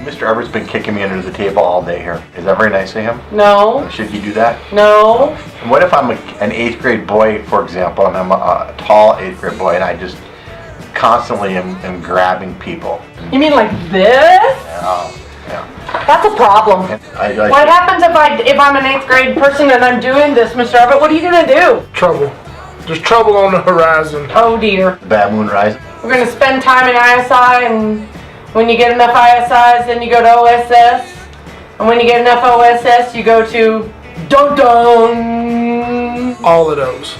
Mr. Everett's been kicking me under the table all day here. Is that very nice of him? No. Should he do that? No. And what if I'm an 8th grade boy, for example, and I'm a tall 8th grade boy, and I just constantly am grabbing people? You mean like this? Yeah. That's a problem. What happens if I'm an 8th grade person and I'm doing this, Mr. Everett? What are you gonna do? Trouble. There's trouble on the horizon. Oh dear. Bad moon rising. We're gonna spend time in ISI, and when you get enough ISIs, then you go to OSS. And when you get enough OSS, you go to dun-dun. All of those.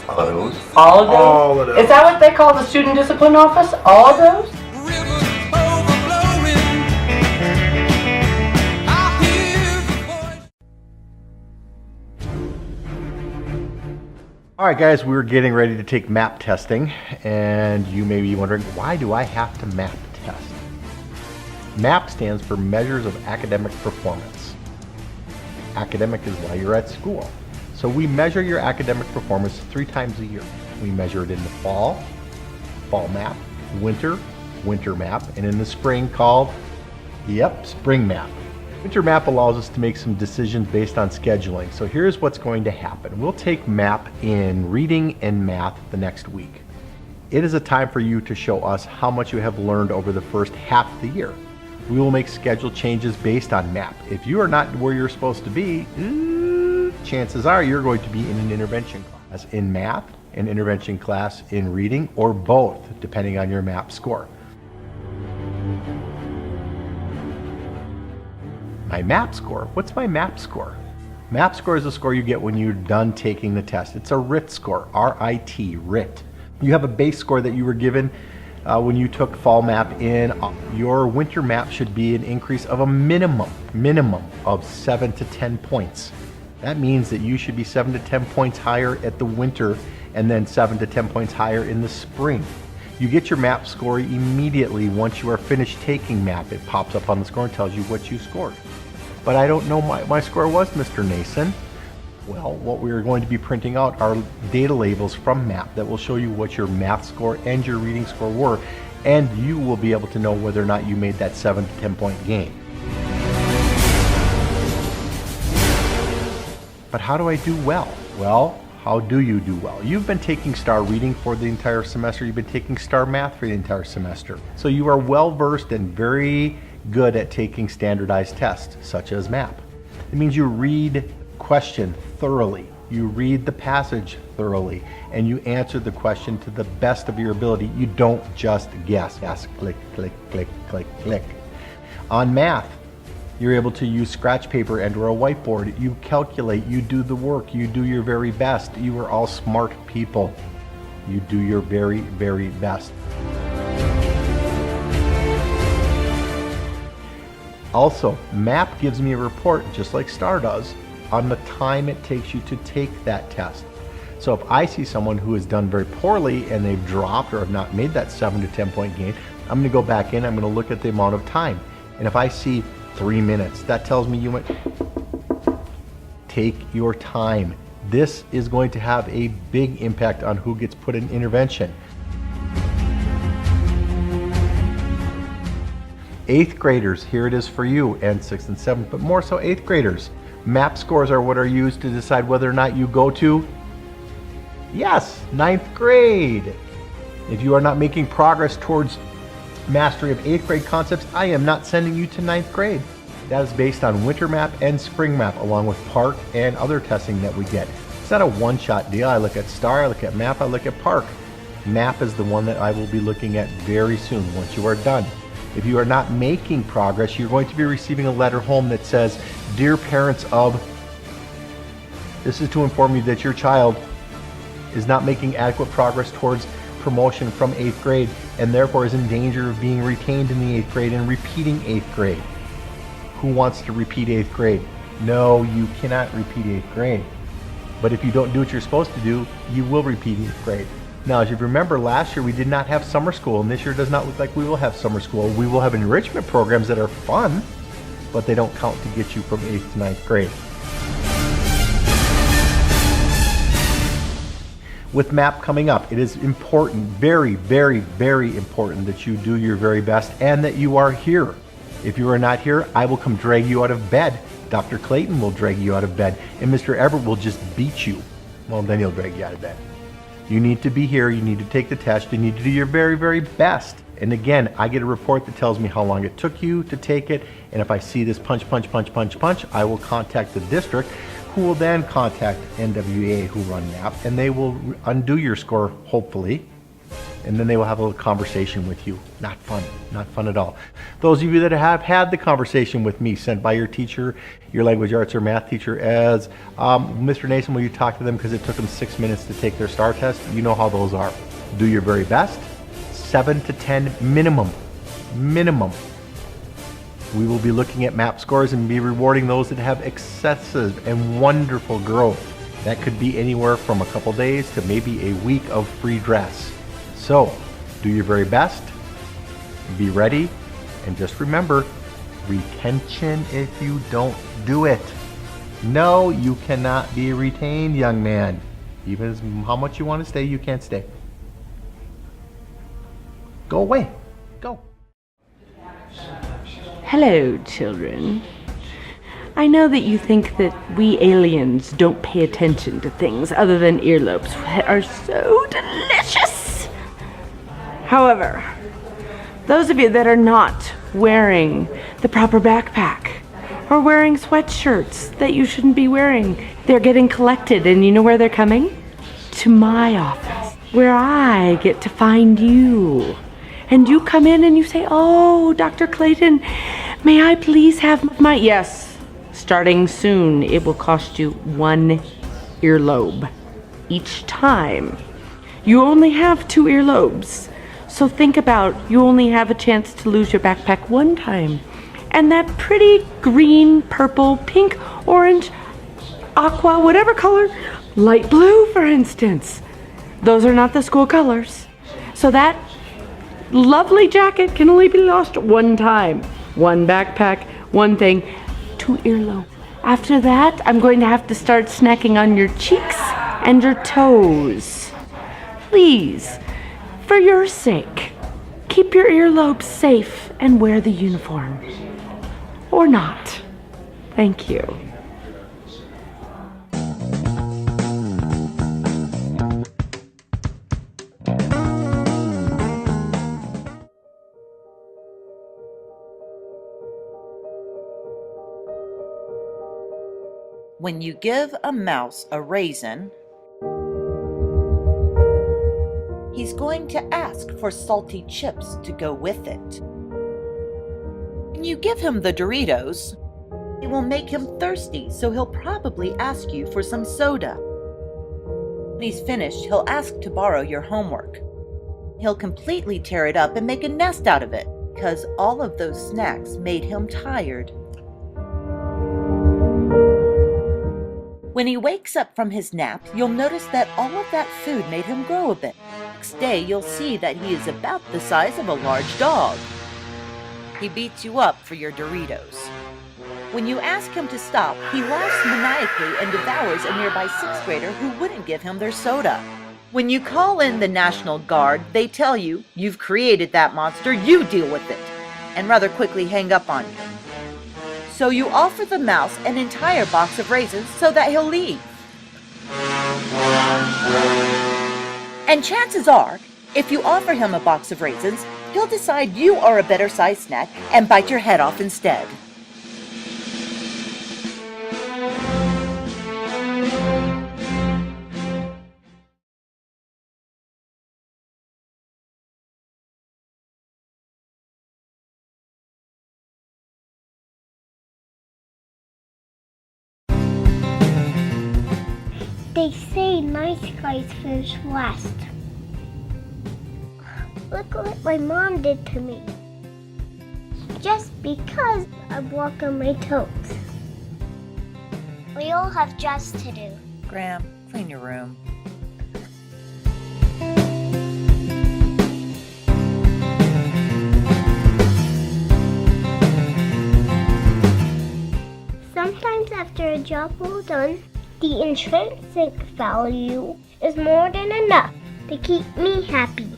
All of those? All of those? All of those. Is that what they call the student discipline office? All of those? All right, guys, we're getting ready to take MAP testing, and you may be wondering, why do I have to MAP test? MAP stands for Measures of Academic Performance. Academic is why you're at school. So we measure your academic performance 3 times a year. We measure it in the fall MAP, winter MAP, and in the spring called, spring MAP. Winter MAP allows us to make some decisions based on scheduling. So here's what's going to happen. We'll take MAP in reading and math the next week. It is a time for you to show us how much you have learned over the first half of the year. We will make schedule changes based on MAP. If you are not where you're supposed to be, chances are you're going to be in an intervention class in math, an intervention class in reading, or both, depending on your MAP score. My MAP score. What's my MAP score? MAP score is the score you get when you're done taking the test. It's a RIT score, R-I-T, RIT. You have a base score that you were given when you took fall MAP in. Your winter MAP should be an increase of a minimum of 7 to 10 points. That means that you should be 7 to 10 points higher at the winter and then 7 to 10 points higher in the spring. You get your MAP score immediately once you are finished taking MAP. It pops up on the score and tells you what you scored. But I don't know my score was, Mr. Nason. Well, what we are going to be printing out are data labels from MAP that will show you what your math score and your reading score were, and you will be able to know whether or not you made that 7 to 10 point gain. But how do I do well? Well, how do you do well? You've been taking STAR reading for the entire semester. You've been taking STAR math for the entire semester. So you are well versed and very good at taking standardized tests, such as MAP. It means you read question thoroughly. You read the passage thoroughly, and you answer the question to the best of your ability. You don't just guess. Click, click, click, click, click. On math, you're able to use scratch paper and or a whiteboard. You calculate, you do the work, you do your very best. You are all smart people. You do your very, very best. Also, MAP gives me a report, just like STAR does, on the time it takes you to take that test. So if I see someone who has done very poorly and they've dropped or have not made that 7 to 10 point gain, I'm going to go back in, I'm going to look at the amount of time. And if I see 3 minutes, that tells me you went. Take your time. This is going to have a big impact on who gets put in intervention. 8th graders, here it is for you, and 6th and 7th, but more so 8th graders. MAP scores are what are used to decide whether or not you go to, 9th grade. If you are not making progress towards mastery of 8th grade concepts, I am not sending you to 9th grade. That is based on winter MAP and spring MAP, along with PARC and other testing that we get. It's not a one-shot deal. I look at STAR, I look at MAP, I look at PARC. MAP is the one that I will be looking at very soon once you are done. If you are not making progress, you're going to be receiving a letter home that says, "Dear parents of," this is to inform you that your child is not making adequate progress towards promotion from 8th grade and therefore is in danger of being retained in the 8th grade and repeating 8th grade. Who wants to repeat 8th grade? No, you cannot repeat 8th grade. But if you don't do what you're supposed to do, you will repeat 8th grade. Now, as you remember, last year we did not have summer school, and this year does not look like we will have summer school. We will have enrichment programs that are fun, but they don't count to get you from 8th to 9th grade. With MAP coming up, it is important, very, very, very important that you do your very best and that you are here. If you are not here, I will come drag you out of bed. Dr. Clayton will drag you out of bed, and Mr. Everett will just beat you. Well, then he'll drag you out of bed. You need to be here, you need to take the test, you need to do your very, very best. And again, I get a report that tells me how long it took you to take it, and if I see this punch, punch, punch, punch, punch, I will contact the district, who will then contact NWA, who run MAP, and they will undo your score, hopefully, and then they will have a little conversation with you. Not fun at all. Those of you that have had the conversation with me, sent by your teacher, your language arts or math teacher, as Mr. Nason, will you talk to them because it took them 6 minutes to take their STAR test? You know how those are. Do your very best. 7 to 10 minimum. We will be looking at MAP scores and be rewarding those that have excessive and wonderful growth. That could be anywhere from a couple days to maybe a week of free dress. So, do your very best, be ready, and just remember, retention if you don't do it. No, you cannot be retained, young man. Even as how much you want to stay, you can't stay. Go away. Go. Hello, children. I know that you think that we aliens don't pay attention to things other than earlobes that are so delicious. However, those of you that are not wearing the proper backpack or wearing sweatshirts that you shouldn't be wearing, they're getting collected, and you know where they're coming? To my office, where I get to find you. And you come in and you say, "Oh, Dr. Clayton, may I please have my..." Yes, starting soon, it will cost you 1 earlobe each time. You only have 2 earlobes. So think about, you only have a chance to lose your backpack 1 time. And that pretty green, purple, pink, orange, aqua, whatever color, light blue, for instance. Those are not the school colors. So that lovely jacket can only be lost 1 time. 1 backpack, 1 thing, 2 earlobes. After that, I'm going to have to start snacking on your cheeks and your toes. Please, for your sake, keep your earlobes safe and wear the uniform. Or not. Thank you. When you give a mouse a raisin, he's going to ask for salty chips to go with it. When you give him the Doritos, it will make him thirsty, so he'll probably ask you for some soda. When he's finished, he'll ask to borrow your homework. He'll completely tear it up and make a nest out of it, because all of those snacks made him tired. When he wakes up from his nap, you'll notice that all of that food made him grow a bit. Next day, you'll see that he is about the size of a large dog. He beats you up for your Doritos. When you ask him to stop, he laughs maniacally and devours a nearby 6th grader who wouldn't give him their soda. When you call in the National Guard, they tell you, "You've created that monster, you deal with it," and rather quickly hang up on you. So you offer the mouse an entire box of raisins so that he'll leave. And chances are, if you offer him a box of raisins, he'll decide you are a better sized snack and bite your head off instead. They say nice guys finish last. Look what my mom did to me. Just because I walk on my toes. We all have jobs to do. Graham, clean your room. Sometimes after a job well done, the intrinsic value is more than enough to keep me happy.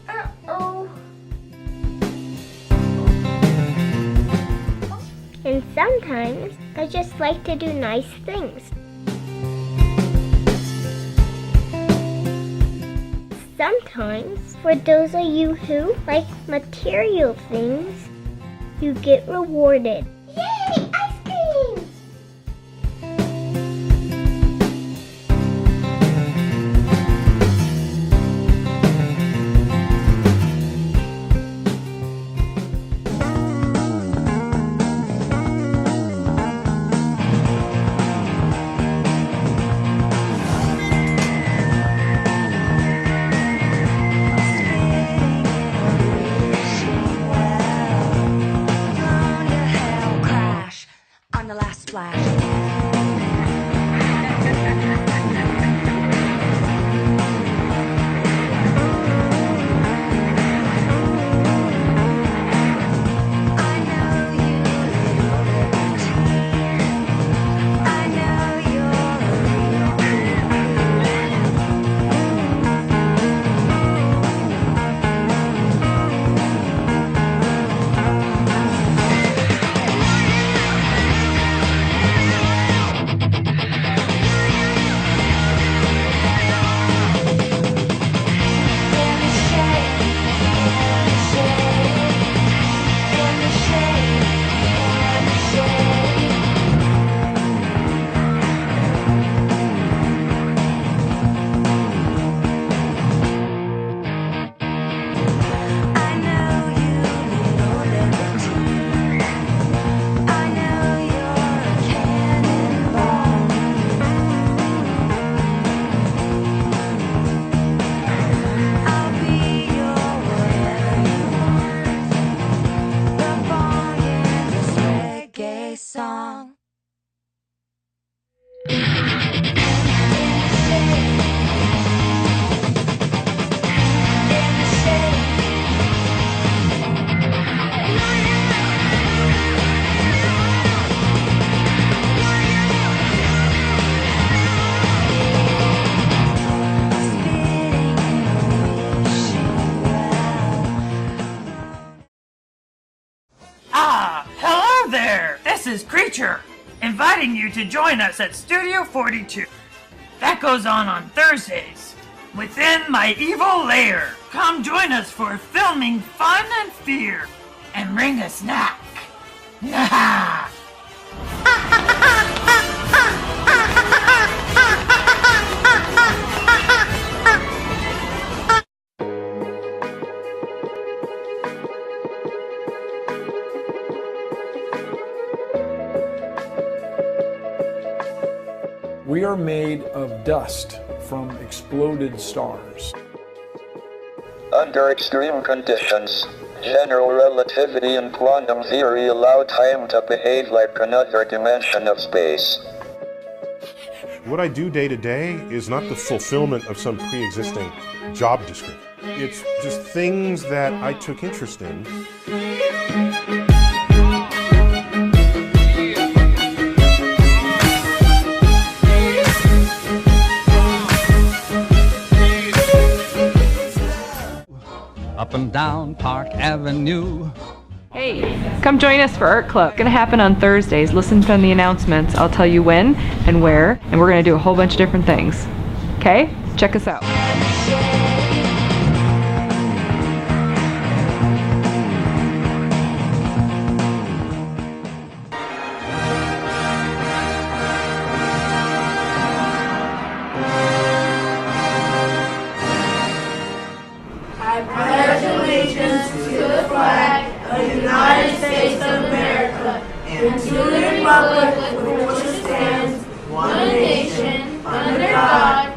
Uh-oh. And sometimes I just like to do nice things. Sometimes, for those of you who like material things, you get rewarded. Yay! Ice cream! On the last splash. Song. Ah, hello there! This is Creature, inviting you to join us at Studio 42. That goes on Thursdays, within my evil lair. Come join us for filming fun and fear, and bring a snack. We are made of dust from exploded stars. Under extreme conditions, general relativity and quantum theory allow time to behave like another dimension of space. What I do day to day is not the fulfillment of some pre-existing job description. It's just things that I took interest in. Up and down Park Avenue. Hey, come join us for Art Club. It's gonna happen on Thursdays. Listen from the announcements. I'll tell you when and where, and we're gonna do a whole bunch of different things. Okay? Check us out. I pledge allegiance to the flag of the United States of America republic for which it stands, one nation, under God,